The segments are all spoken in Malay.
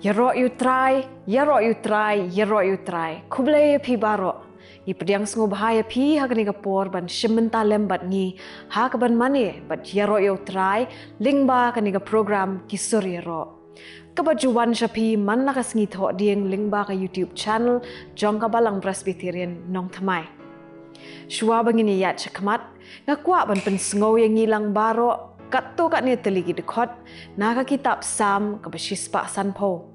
Iaroh you try, iaroh you try, iaroh you try. Kublai pi baro. I pediang sengu bahaya pi ha kani kapor ban shimenta lembat ngi ha kaban mane bat iaroh you try lingba kani ka program kisur iaroh. Kebajuan syapi man lakas ngi thok dieng lingba ka YouTube channel jong ka Balang Presbyterian Nongthymmai. Shua bangini yat chakmat ngakwa ban pensengo yang ngilang baro katto kat ni teligi dekot na ka kitab Sam ka bashispa sanpo.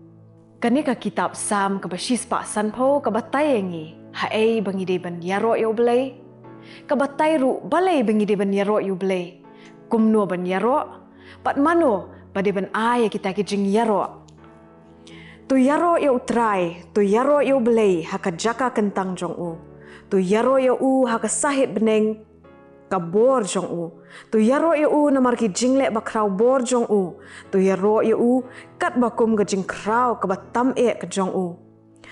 Kani ka kitab Sam ka bashispa sanpo ka batay ngi hae bangide ban iaroh you blay. Ka batay ru balay bangide ban iaroh you blay. Kumno ban iaroh pat mano bade ban ay kita ki jing iaroh. Tu iaroh you try, tu iaroh you blay haka jaka kentang jong u. Tu iaroh you haka sahit beneng kabor jong u. Tu iaroh you namar ki jingle Bakhraw bor jong u. Tu iaroh you kat bakum ke jingkraw ke batam ke jong u.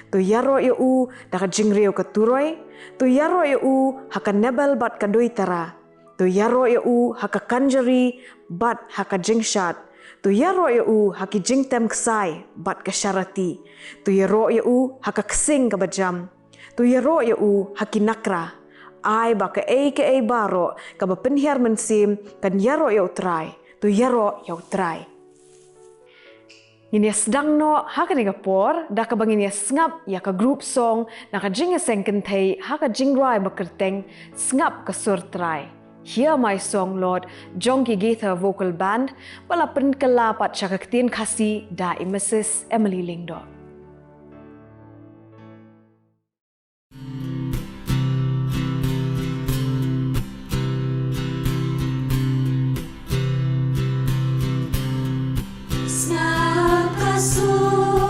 Tu iaroh you da ka jingriu ke turoi. Tu iaroh you haka nebel bat ka duitara. Tu iaroh you haka kanjari bat haka jingshat. Tu iaroh you haki jingtem ksai bat ke syarati. Tu iaroh you haka ksing ke bajam. Tu iaroh you haki nakra. Ai ba ke baro ka ba penhiar mensim kan iaroh you try. Tu iaroh you try. Ini sedang no ha ka Singapore da ka bangini Sngap ya ka group song na ka Jingiaseng Kynthei ha ka Jingrwai bakerteng Sngap ka sur Trai. Hear my song Lord jongki Gaither vocal band wala penkela pat syakaktin kasi da Mrs. Emily Lyngdoh. Jingiaseng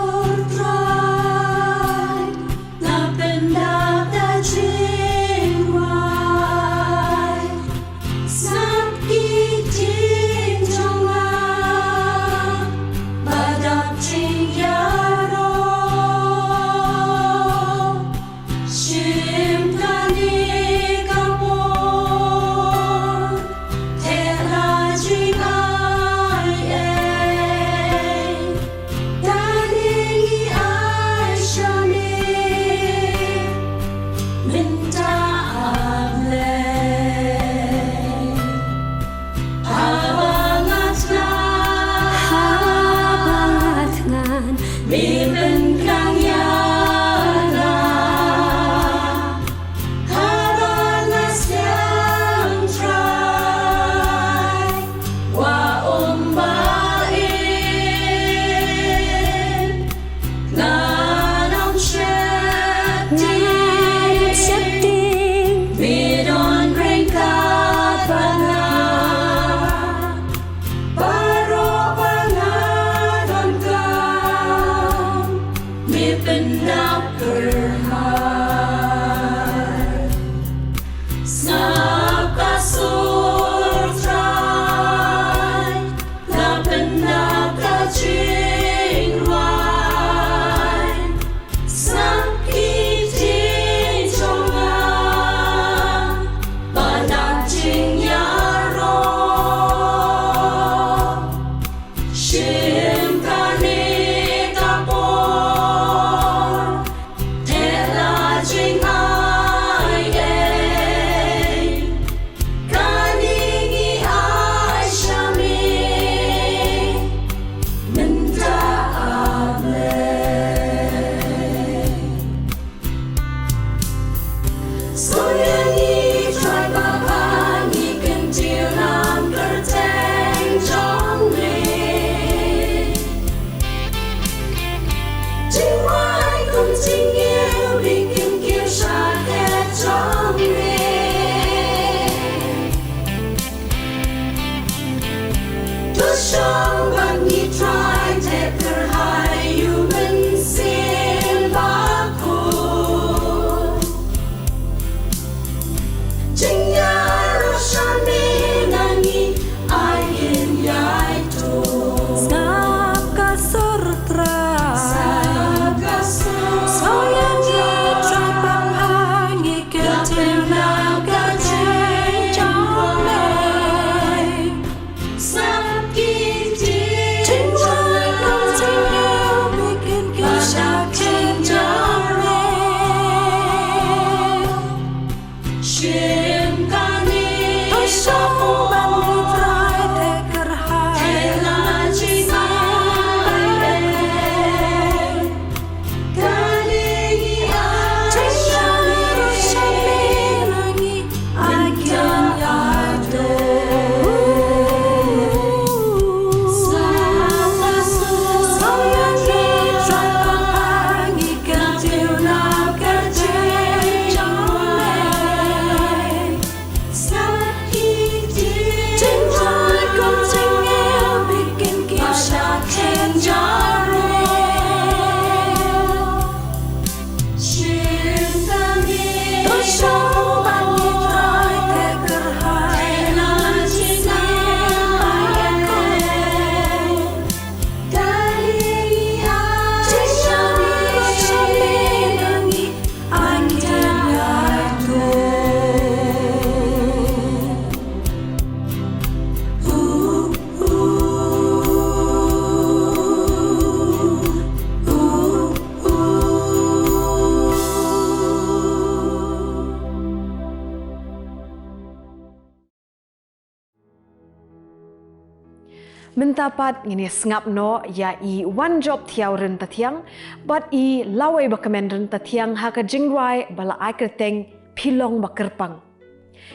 Mentapat ngini Sngap no ya i Wanjopthiaw Ryntathiang but i Laweibakmen Ryntathiang ha ka Jingrwai bala ai kerteng pilong bakerpang.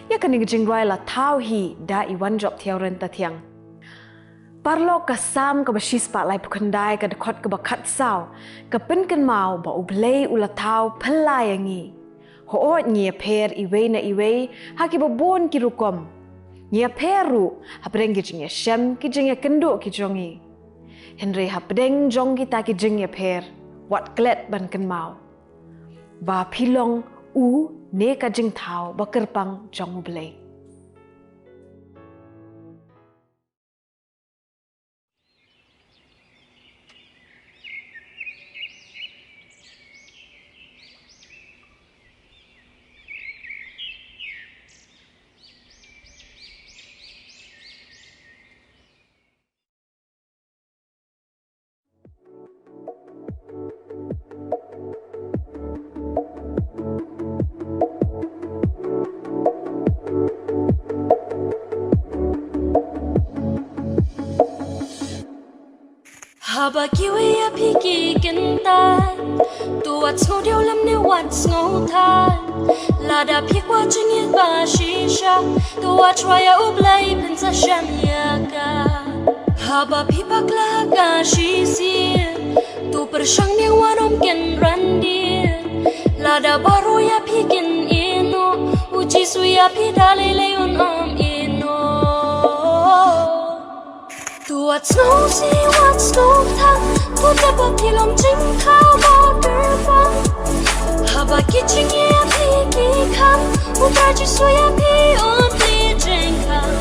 Ya kani Jingrwai la tau hi da i Wanjopthiaw Ryntathiang. Parlo ka sam ka basis pa lai pukandai ka dekot ka bakat saw ka penken mau ba ublei ula tau pelayangi. Hoot ngi per iwe na iwe ha ki babon ki rukom. Nia peru hapreng ki Jingiaseng ki Jingiakenduk ki jongi. Henry hapreng jong kita ki Jingia per wat klet ban ken mau. Ba pilong u ne ka jing thau ba kerpang jong ublei. Haba kiwi ya piki Kynthei tuat snow dio lam ne wat snow thai la Daphi qua Jingim ba shisha tuat Trai ya ublai pensa shamiaka haba pipa klaga shisi tu pershang ne wanom ken randi la da baro ya pikin ino uji su ya pidale leon ino tuat snow see what snow thang tu tapa pilong jing khao ba kerpang haba ki Jingia piki khang utar ji su ya pi on pli jing khang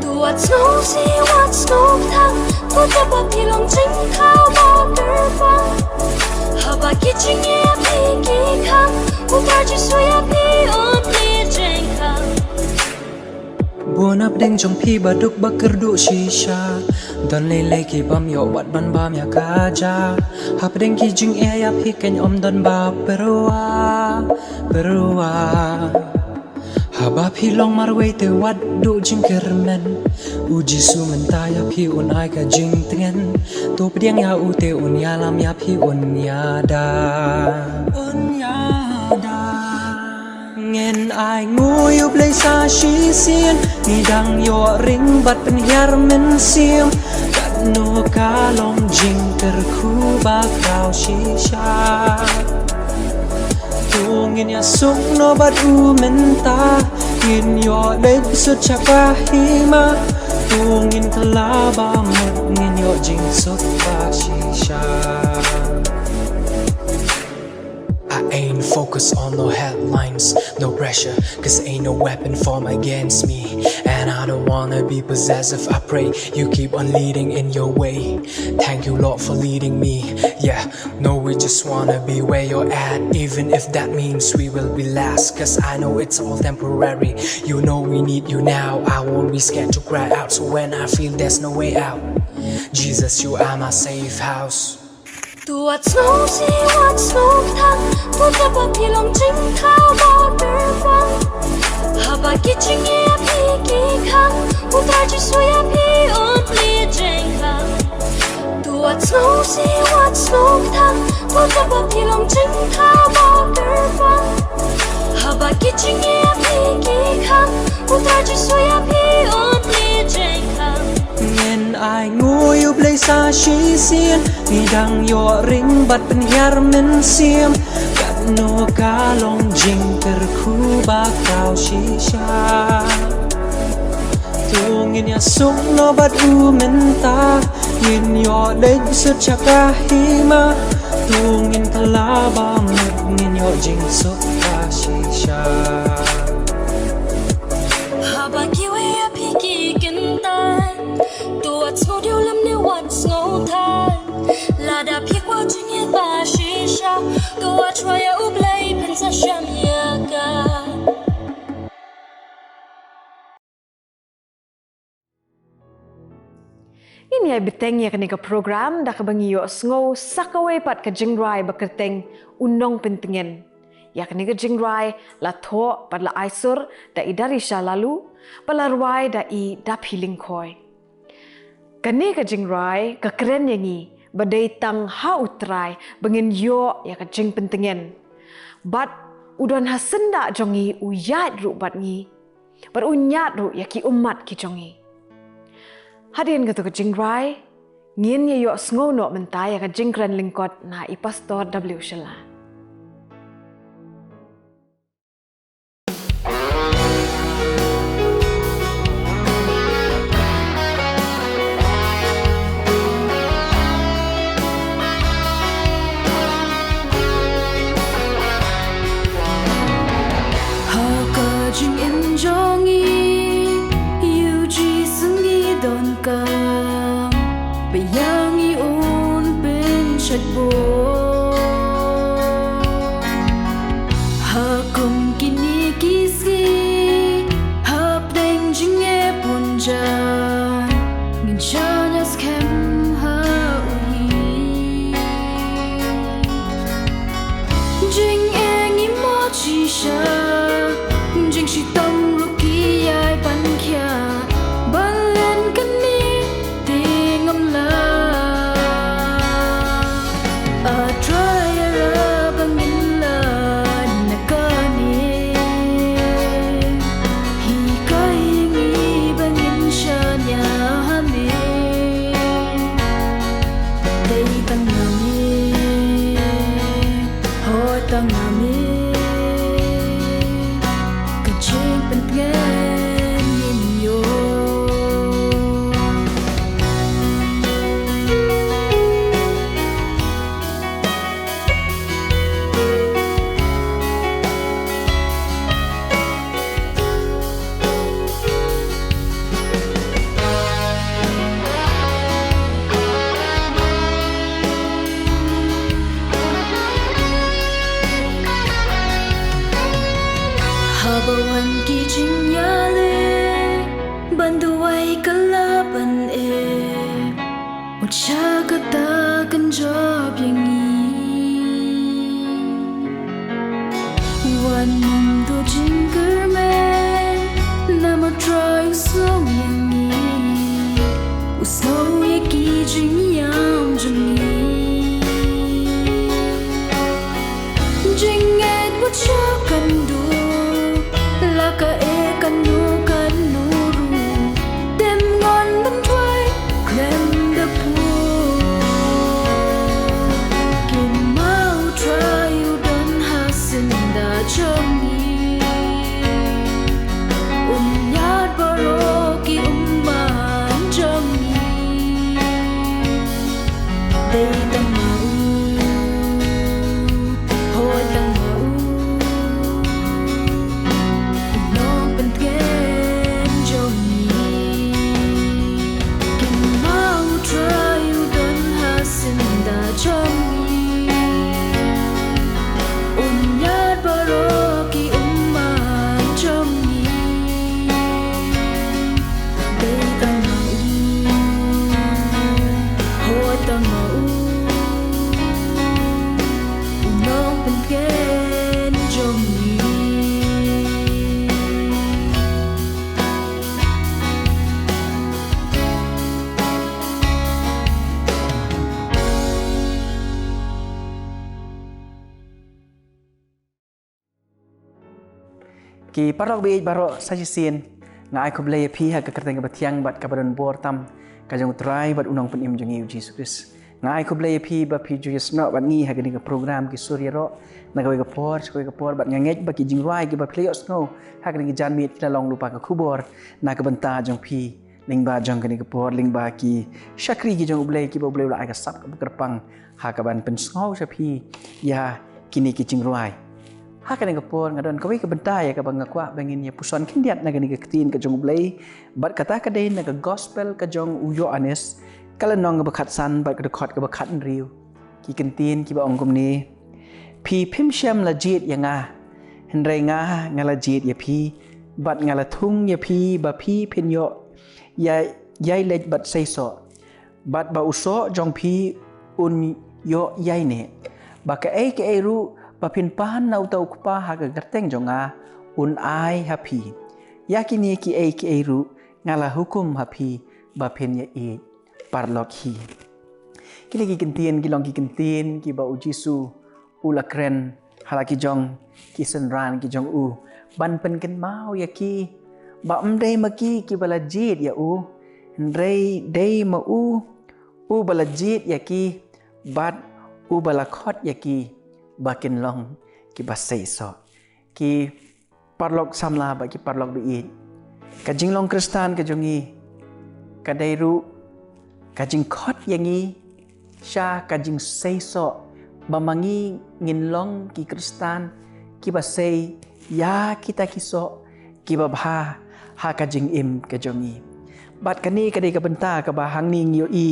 tuat snow see what snow thang tu tapa pilong jing khao ba kerpang haba ki Jingia piki khang utar ji su ya pi on pli jing khang buồn áp đinh trong phi bà đúc bắc cır đủ shisha don lê lê kỳ băm yo wat ban bam ya kaja hap đinh kỳ jing e ya phi ken om don ba perua haba phi long mar wei te wat du jing kermen uji su menta ya phi un ai ka jing tngen to pdiang ya u te un ya lam ya phi un ya da Ngen ai ngu yub lay sa shi sien ni dang yo ring bat pen hiar men sim kat no ka long jing ter khu Bakhraw shisha tu ngin ya sung no bat u men ta ngin yo dei sut chapa hima tu ngin kala ba mut ngin yo jing sut ba shisha Ain't focused on no headlines, no pressure, cause ain't no weapon formed against me. And I don't wanna be possessive, I pray you keep on leading in your way. Thank you Lord for leading me. Yeah, no, we just wanna be where you're at, even if that means we will be last. Cause I know it's all temporary, you know we need you now. I won't be scared to cry out, so when I feel there's no way out, Jesus, you are my safe house. Tuat snow see what snow thang tu tapa pilong jing khao ba kerpang haba ki Jingia piki khang utar ji su ya pi on pli jing khang tuat snow see what snow thang tu tapa pilong jing khao ba kerpang haba ki Jingia piki khang utar ji su ya pi on pli jing khang Ngen ai ngu yub lay sa shi sien ni dang yo ring bat pen hiar men sim kat no ka long jing ter khu Bakhraw shisha tu ngin ya sung no bat u men ta ngin yo dei sut chaka hima tu ngin kala ba mut ngin yo jing sut ba shisha haba kiwi ya piki Kynthei tuat snow dio lam ne wat snow thai la Daphi qua Jingim ba shisha tuat Trai ya ublai pensa shamiaka Ini ay biteng ya kani ka program da ka bangiyo sngo sakaway pat ka Jingrwai bakerteng Nongpyntngen. Ya kani ka Jingrwai la tho pat la aisur da i Darisha Laloo, palarwai da i Daphi lyngkhoi. Kani ka Jingrwai ka keren yangi badai tang ha utrai bengin yo ya ka Nongpyntngen. Bat udan hasenda jongi uyat ru bat ngi. Bat unyat ru ya ki umat ki jongi. Hadin ka Jingrwai ngin ya yo sngo no mentai ya ka Lakitlyngkor na I pastor W Shala. Ki parok bi barok sajisin ngai ko blay pi ha ka kerteng bathiang bat ka badan bor tam ka jong trai bat unong pen im jong Jesus Christ ngai ko blay pi ba pi Jesus no bat ni ha ka ni ka program ki surya ro na ka por bat ngangej ba ki Jingrwai ki ba play os no ha ka ni jan mit la long lupa ka khubor na ka banta jong pi lingba jong ka ni ka por lingba ki shakri ki jong blay ki ba blay la ka sap ka kerpang ha ka ban pen ngau sa pi ya kini ki Jingrwai Haka ni kapor ngadon kawai ke bentai ka bangakwa bangin ya puson kindiat na gani ketin ka jong blay bat kata ka dei na ka gospel ka jong uyo anes kala nong ka bakhat san bat ka khot ka bakhat riu ki kentin ki ba ongkom ni pi phim sham la jit yanga henre nga ngala jit ya pi bat ngala thung ya pi ba pi phin yo ya yai lej bat sei so bat ba uso jong pi un yo yai ne ba ka ai ru ba pin pahan nau tau kupa ha ka garteng jonga un ai happy yakini ki ai ru ngala hukum happy ba pin ya e parlok hi ki lagi kentien ki long ki kentien ki ba u Jisu u la kren hala ki jong ki senran ki jong u ban pen ken mau ya ki ba dei ma ki bala jit ya u rei dei ma u bala jit ya ki bat u bala khot ya ki ba ken long ki ba sei so ki parlok samla ba ki parlok bi it ka jing long kristan ka jongi ka dei ru ka jing khot yang i sha ka jing sei so ba mangi ngin long ki kristan ki ba sei ya kita kiso ki ba bha ha ka jing im ka jongi bat kani ka dei ka benta ka ba hang ni ngio i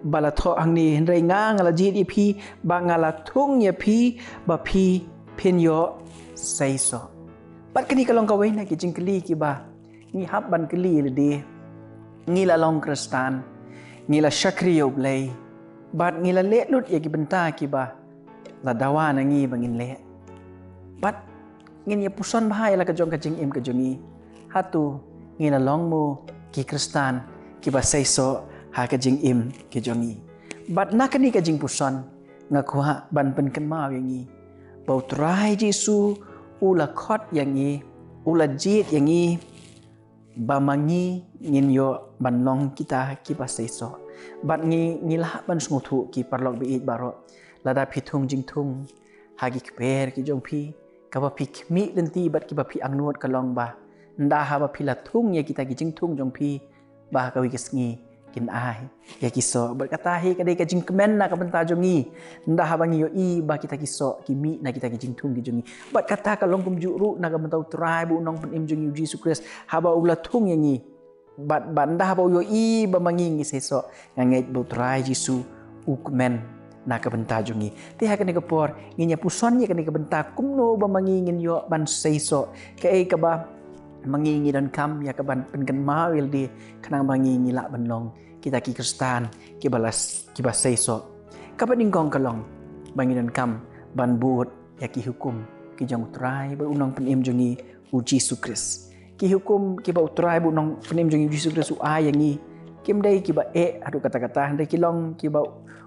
bala tho hang ni rei nga ngala jit i phi ba ngala thung ya phi ba phi phin yo sei so bat kani ka long ka wei na ki jing kli ki ba ngi hab ban kli le de ngi la long kristan ngi la shakri yo blai bat ngi la le lut ya ki benta ki ba la dawa na ngi bangin le bat ngin ya puson bahai la ka jong ka jing im ka jongi hatu ngi la long mo ki kristan ki ba sei so ha ka jing im ki jongi bat na kani ka jing puson nga khwa ban pen kan mau yang ni bau trai Jisu ula khot yang ni ula jit yang ni ba mangi ngin yo ban long kita ki ba sei so bat ngi la ban sngu thu ki parlok bi it baro lada phithung jing thung hagi kper ki jong phi ka ba phi mi lenti bat ki ba phi angnot ka long ba nda ha ba phi la thung ye kita ki jing thung jong phi ba ka wi kisngi kin ai ya ki so bat kata hi ka dei ka jing kemen na ka benta jongi nda ha ba ngi yo i ba kita ki so ki mi na kita ki jing thung ki jongi bat kata ka long kum ju ru na ka benta trai bu nong pen im jongi Jesus Christ ha ba ula thung yang ni bat nda ha ba yo i ba mangi ngi se so ngai bu trai Jisu u kemen na ka benta jongi ti ha ka ni ka por ngi nya puson ye ka ni ka benta kumno ba mangi ngin yo ban sei so ka e ka ba mangi ngi dan kam ya ka ban pen kan ma wil di kanang mangi ngi la ban long kita ki kristan ki balas ki ba sei so ka ba ding kong ka long bangi dan kam ban buot ya ki hukum ki jong trai ba unong pen im jongi u Jesus Christ ki hukum ki ba trai bu nong pen im jongi Jesus Christ u ai yang ni kim dei ki ba adu kata-kata dei ki long ki ba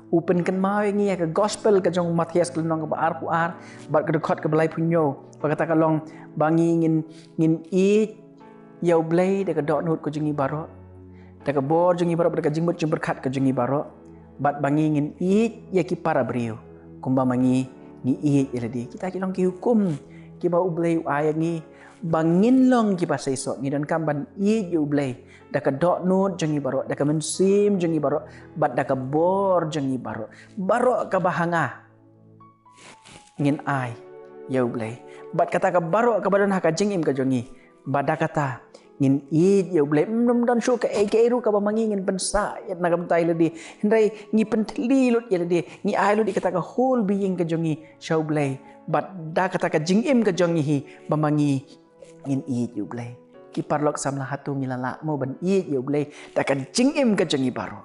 upen kan mau yang ni ka gospel ka jong Matias ka long ka ba ar pu ar bat ka dekhot ka belai punyo ba kata ka long bangi ngin i yau blai de ka dot nut ko jongi baro da ka bor jongi baro da ka jingbut jum berkat ka jongi baro bat bangi ngin i ya ki para brio kumba mangi ni i ya di kita ki long ki hukum ki ba u blai u ai yang ni bangin long ki pa sei so ngi dan kam ban i yu blai da ka dot nut jongi baro da ka mensim jongi baro bat da ka bor jongi baro ka bahanga ngin ai yau blai bat kata ka baro ka badan ha ka jingim ka jongi bada kata ngin i yau blai dan shu ka ke ru ka ba mangi ngin pensa yat na kam tai le di hindai ngi pentli lut ya le di ngi ai lut kata ka whole being ka jongi shau blai bat da kata ka jingim ka jongi hi ba mangi ngin i yu blai ki parlok samla hatu ngilala mo ban i yu blai da ka jingim ka jongi baro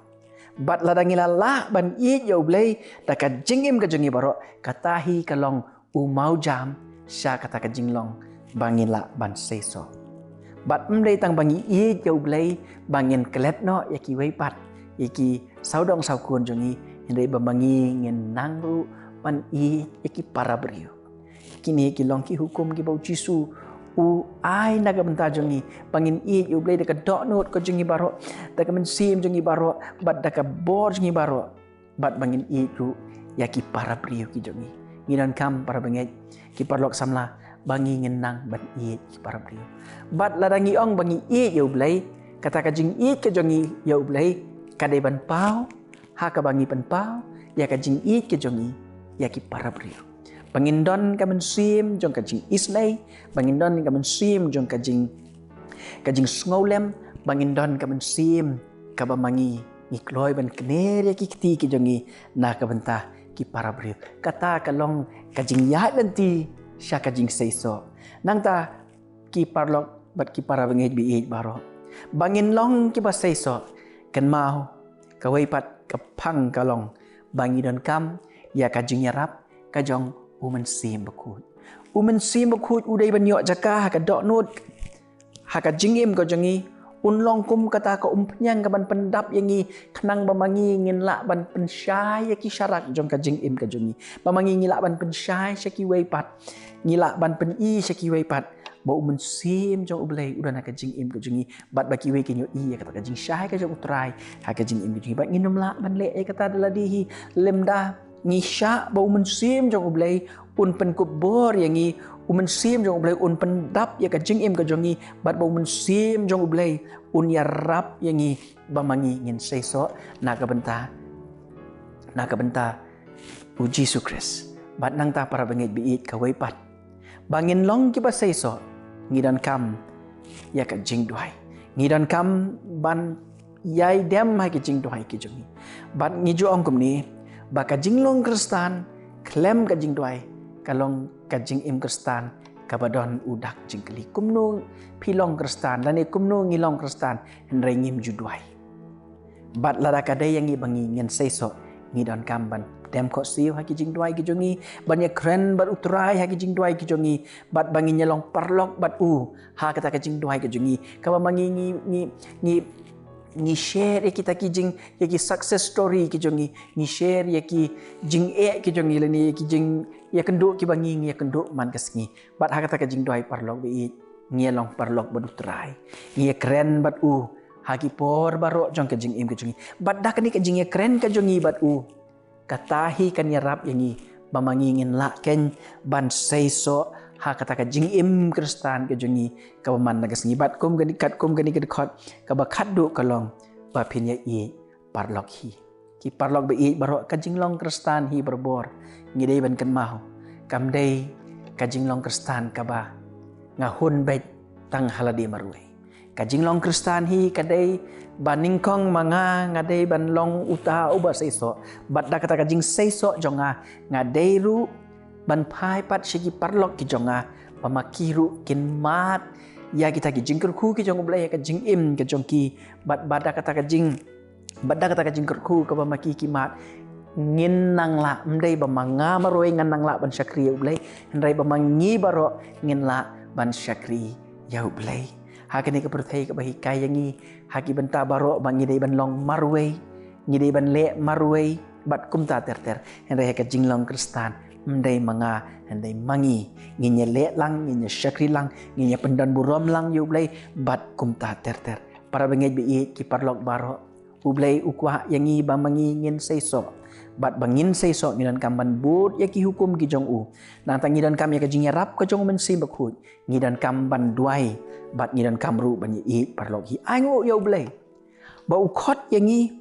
bat lada ngilala ban i yu blai da ka jingim ka jongi baro kata hi ka long u mau jam sha kata ka jinglong bangila ban sei so bat mdei tang bangi i yu blai bangin klet no ya ki wei pat ya ki sau dong sau kun jongi hindai ba mangi ngin nangru ban i ya ki para brio kini ki long ki hukum ki bau Jisu u ai na ka benta jongi bangin i yu blai de ka dot not ko jongi baro da ka mensim jongi baro bat da ka bor jongi baro bat bangin i ru ya ki para brio ki jongi ngidan kam para bengai ki parlok samla bangi ngenang ban i ki para brio bat ladangi ong bangi i yu blai kata ka jing i ke jongi yu blai ka de ban pau ha ka bangi ban pau ya ka jing i ke jongi ya ki para brio bangin don ka mensim jong ka jing isnai bangin don ka mensim jong ka jing sngolem bangin don ka mensim ka ba mangi ni kloi ban kner ya ki kti ki jongi na ka benta ki para brio kata ka long ka jing ya lenti sha ka jing sei so nang ta ki parlok bat ki para bengai bi baro bangin long ki ba sei so kan mau ka wei pat ka phang ka long bangi don kam ya ka jing yarap ka jong umen sim bakut udai ban yo jaka ha ka dot nut ha ka jingim ko jongi long kum kata ka penyang ka ban pendap yangi kenang bamangi ngin lak ban pensyai yaki syarak jong ka jingim ka jongi bamangi ngilak ban pensyai syaki weipat ngilak ban peni syaki weipat bau mensim jong ublai udana ka jingim ka jongi bat baki wei kinyo i kata ka jing syai ka jong utrai ha ka jingim ka jongi bat nginum lak ban le kata daladihi lemda ngisya bau mensim jong ublai un penkubor yangi mensim jong ublai un pendap ya ka jingim ka jongi bat bau mensim jong ublai un ya rap yangi bamangi ngin seiso na ka benta uji sukres bat nang ta para bangit biit ka weipat bangin long ki ba seiso ngidan kam ya ka jingduai ngidan kam ban yai dem ha ki jingduai ki jongi bat ngiju ongkum ni ba ka jinglong kristan klem ka jingduai kalong kajing im kristan kabadon udak jingkeli kumno pilong kristan lani kumno ngilong kristan henry ngim juduai bat lada kadai yang ibangi ngen seiso ngidon kamban dem ko siu haki jingduai ki jongi banya kren bat utrai haki jingduai ki jongi bat bangi nyelong parlok bat ha kata ka jingduai ki jongi kaba mangi ni share kita ki jing yaki success story ki jongi ni share yaki jing ki jongi lani yaki jing ya kenduk ki bangi ya kenduk man kasngi bat ha kata ka jing doi parlok bi ngielong parlok badutrai ya keren bat ha ki por barok jong ka jing im ki jongi bat dak ni ka jing ya keren ka jongi bat katahi kan ya rap yangi bamangi ngin la ken ban seiso ha kata ka jing im kristan ka jongi ka man nagasngi bat kum gani kat kum gani ka khot ka ba khaddu kalong ba pin ya parlok hi ki parlok bi barok ka jinglong kristan hi berbor ngidei ban kan mau kam dei ka jinglong kristan ka ba ngahun bet tang haladi marwe ka jinglong kristan hi ka dei baningkong manga ngadei ban long uta uba seiso bat da kata ka jing seiso jonga ngadei ru ban pai pat shiki parlok ki jonga pamakiru kin mat ya kita ki jingkerku ki jong ublai ka jing im ka jongki bat bada kata ka jing kerku ka pamaki ki mat ngin nang la mdei bamanga maroi ngan nang la ban syakri ublai hendrai bamangi baro ngin la ban syakri ya ublai hakani ka perthai ka bahi kayangi haki benta baro bangi dei ban long marwei ngidei ban le marwei bat kumta ter hendrai ka jinglong kristan mdei manga hendai mangi nginya le lang nginya syakri lang nginya pendan burom lang yu ublai bat kumta ter para bangit bi ki parlok baro ublai ukwa yangi bamangi ngin seiso bat bangin seiso ngidan kamban bud yaki hukum ki jong nang tang ngidan kam ya ka jing rap ka jong men sim bakhut ngidan kamban duai bat ngidan kamru ban yi parlok hi angu ya ublai bau khot yangi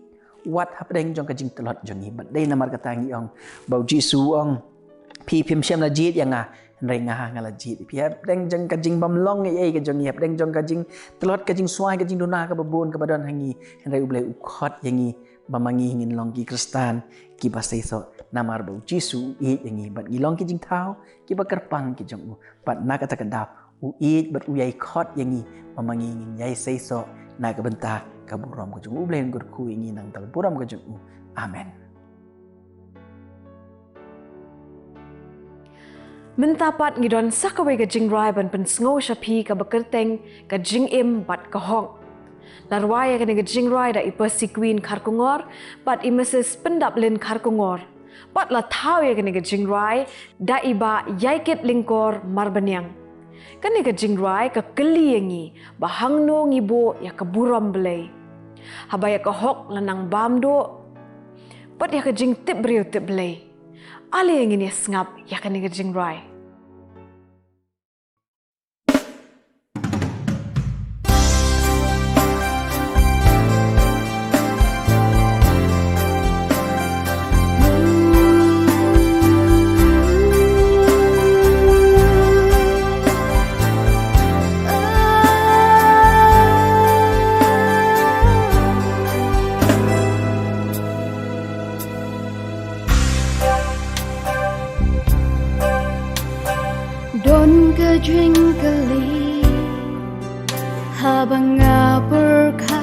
wat hapdeng jong ka jing telot jongi bat dei namar kata ngi ong bau jisu ong pi phim shem la jit yang rai ngala jit pi deng jeng ka jing bam long ye ka jong yap deng jong ka jing telot ka jing suai ka jing dona ka babon ka badon hangi rai ublai ukhot yangi bamangi ngin long ki kristan ki basaiso namar bau jisu yangi bat ngilong ki jing thau ki bakarpang ki jong bat na kata ka dap bat uyai khot yangi bamangi ngin yai saiso na ka benta ka buram ka jong ublai ngur ku yangi nang tal buram ka jong amen. Mentapat ngidon sakawai ka Jingrwai ban pensngo syapi ka bekerteng ka Jingim bat ka hong. Larwai ka nga Jingrwai da i Percyqueen Kharkongor bat i Mrs. pendap lin Kharkongor. Bat la tau ya ka nga Jingrwai da i ba Lakitlyngkor Marbaniang. Ka nga Jingrwai ka keli yangi bahangno ngibo ya ka buram belai. Habaya ka hok lanang bamdo. Bat ya ka jing tip beriu tip belai. Ali yang ini Sngap ya kan nga Jingrwai. Jingkeli habang nga berkata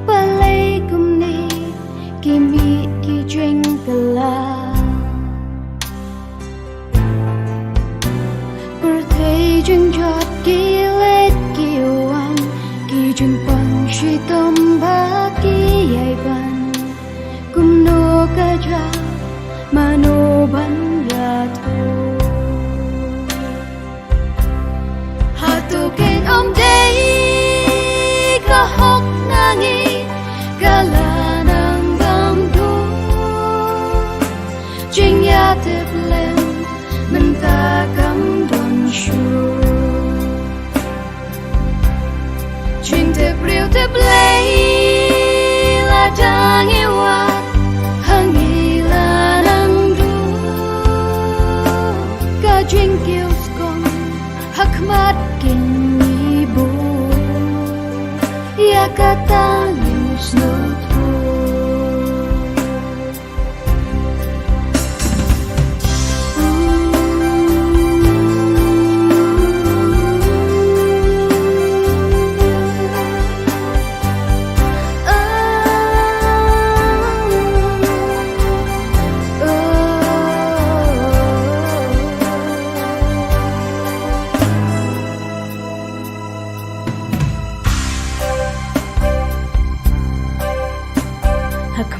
balai kumni kimi ki jingkela berthai jingjot gilet ki Shi tom ba ki yai ban kum no ka ja ma no ban ya tho ha tu ken om dei ka hok nangi ka la nang bam do jing ya te blem men ta kam don shu jing te briu te blei la dang i wat hang i la nang do ka jing kiu skon hak mat kin ni bu ya ka ta lim sno tho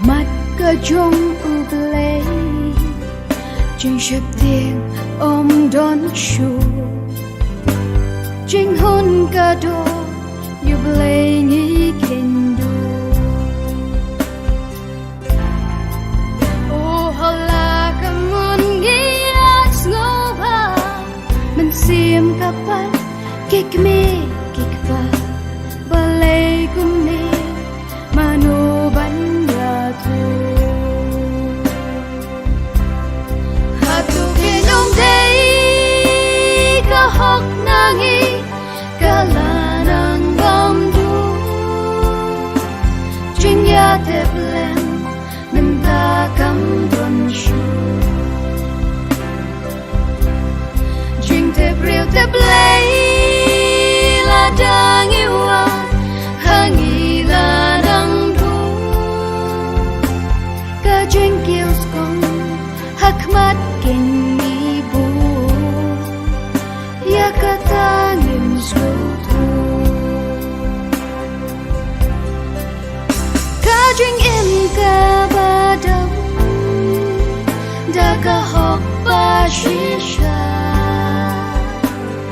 mắt cơ trong u blei chính shep tiếng ôm đón chu chính hôn cơ đô u blei nghĩ khen đô ô hola kamun nghĩ sngap ha mình xiêm kapan kik me kik pa balei kum me mano ban hatu kenong dei ka hok nangi ka la nang bam du jing ya te blem men ta kam don shu jing te briu te blei la dang i wa hang i la nang jing kiu skon hak mat kin ni bu ya ka ta ngim sku thu ka jing im ka ba dam da ka hok ba shi sha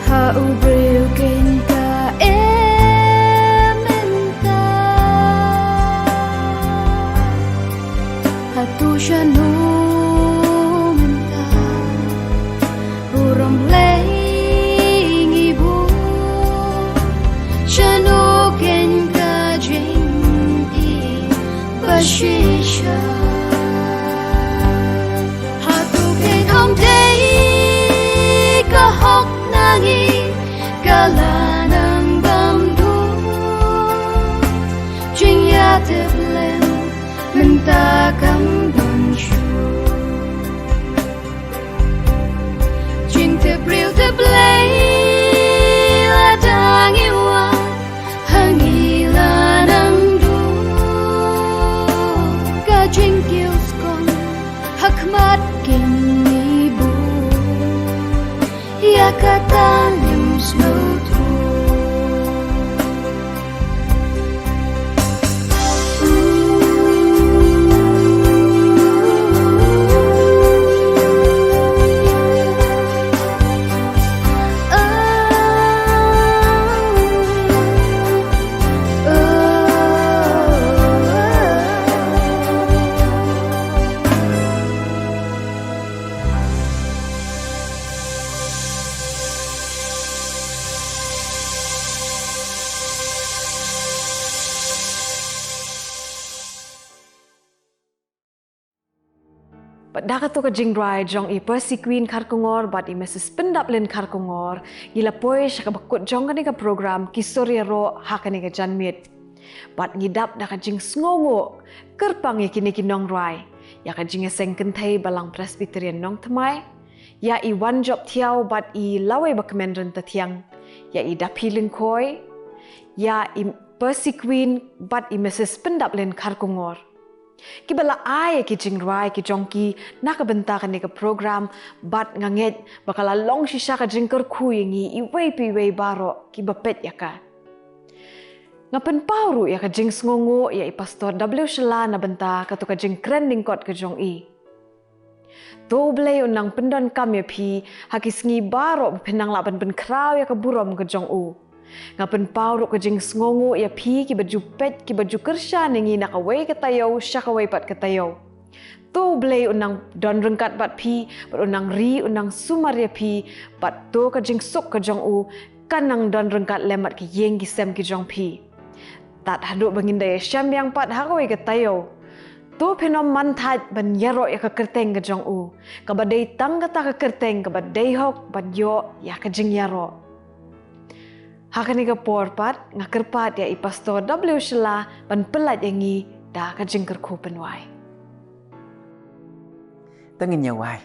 ha u breu ken ka tu shanu menta uram lei ngi bu shanu ken ka jing i bashisha ha tu ken om dei ka hok nangi ka la nang bam du jing ya te blem men ta kam don shu jing te briu te blei la dang i wa hang i la nang du ka jing kiu skon hak mat kin ni bu ya ka ta lim sno thu Pada tu ke Jingrwai jong i Percyqueen Kharkongor bat i meses pendap len Kharkongor gila poi syaka bakut jong kani ka program kisoria ro hakani ka janmit bat ngidap da ka jing sngongo kerpang kini ki Nongrai ya ka Jingiaseng Kynthei Balang Presbyterian Nongthymmai ya i Wanjopthiaw bat i Laweibakmen Ryntathiang ya i Daphi lyngkhoi ya i Percyqueen bat i meses pendap len Kharkongor. Kibala ay ki Jingrwai ki jongki nakabenta ka program bat nganget bakala long shisha ka jingker kuy ngi iway piway baro ki bapet yaka. Ngapen pauru ya ka jing sngongo ya i pastor W Shela na benta ka tu ka jing krendingkot ka jong i. To blay unang pendon kam ya pi hakis ngi baro penang laban Bakhraw ya ka burom ka jong u. Ngapen pauru ka jing sngongo ya pi ki baju pet ki baju kersha nengi nakawai ka tayo syakawai pat ka tayo. To blay unang don rengkat bat pi bat unang ri unang sumar ya pi bat to ka jing sok ka jong u kanang don rengkat lemat ki yeng ki sem ki jong pi. Tat haduk bangindai syam yang pat hakawai ka tayo. Tu penom mantat ban iaroh ya ka kerteng ka jong u. Ka badai tang kata ka kerteng ka badai hok ban yo ya ka jing iaroh. Hakani ka porpat ngakerpat ya i pastor W Shela ban pelat yangi da ka jing kerku penwai. Tengin nyawai.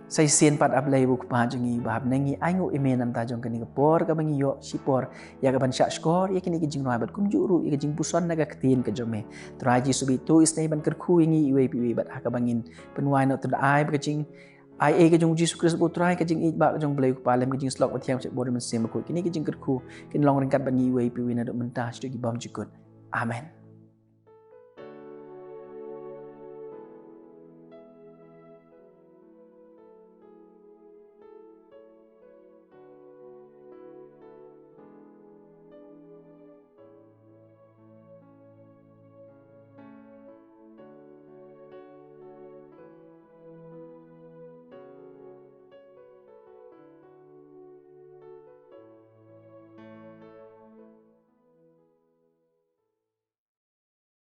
Saya sien pat ablay buk pa jongi bahab nengi aingu imenam ta jong kani kapor ka bangi yo sipor ya ka ban syak skor ya kini kijing noai bat kumjuru ya kijing puson naga ketin ka jome traji subi tu isnai ban kerku ingi iwe piwi bat ha ka bangin penwai no tada ai ba kijing ai e ka jong Jesus Christ bu trai ka jing i ba ka jong blay ku palem kijing slok bathiam cek bor men sem ku kini kijing kerku kin long ringkat bangi iwe piwi na dok mentah stu gi bam jikut amen.